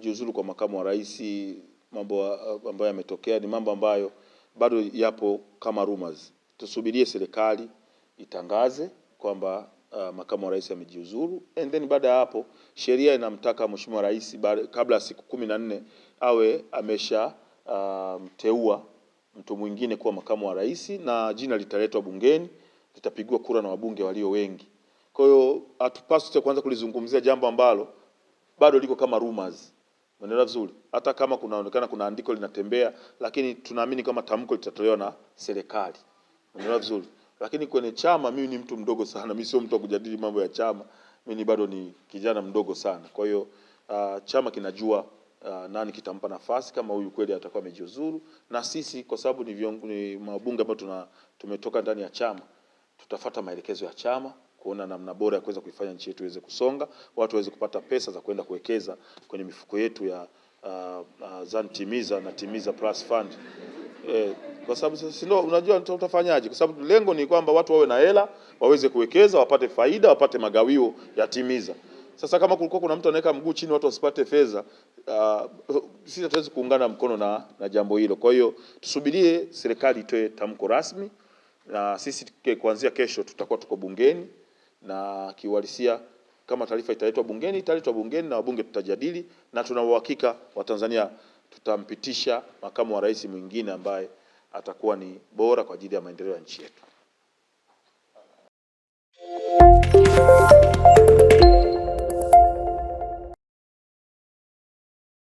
kujiuzulu kwa makamu wa rais, mambo ambayo yametokea ni mambo ambayo bado yapo kama rumors. Tusubirie serikali itangaze kwamba makamu wa rais amejiuzulu, and then baada ya hapo sheria inamtaka mheshimiwa rais kabla ya siku 14 awe amesha mteua mtu mwingine kuwa makamu wa rais, na jina litaletwa bungeni, litapigwa kura na wabunge walio wengi. Kwa hiyo hatupaswi kwanza kulizungumzia jambo ambalo bado liko kama rumors. Unaelewa vizuri? Hata kama kunaonekana kuna andiko linatembea, lakini tunaamini kama tamko litatolewa na serikali. Unaelewa vizuri? Lakini kwenye chama, mimi ni mtu mdogo sana. Mimi sio mtu wa kujadili mambo ya chama. Mimi bado ni kijana mdogo sana. Kwa hiyo chama kinajua nani kitampa nafasi kama huyu kweli atakuwa amejiuzuru, na sisi kwa sababu ni mabunge ambao tumetoka ndani ya chama, tutafuata maelekezo ya chama kuona namna bora ya kuweza kuifanya nchi yetu iweze kusonga, watu waweze kupata pesa za kwenda kuwekeza kwenye mifuko yetu ya Timiza na Timiza Plus Fund. Kwa sababu sisi ndio unajua tutafanyaje, kwa sababu lengo ni kwamba watu wawe na hela, waweze kuwekeza, wapate faida, wapate magawio ya Timiza. Sasa kama kulikuwa kuna mtu anaweka mguu chini watu wasipate fedha, sisi hatuwezi kuungana mkono na jambo hilo. Kwa hiyo tusubirie serikali itoe tamko rasmi, na sisi kuanzia kesho tutakuwa tuko bungeni, na kiuhalisia kama taarifa italetwa bungeni na wabunge tutajadili, na tuna uhakika wa Tanzania tutampitisha makamu wa rais mwingine ambaye atakuwa ni bora kwa ajili ya maendeleo ya nchi yetu.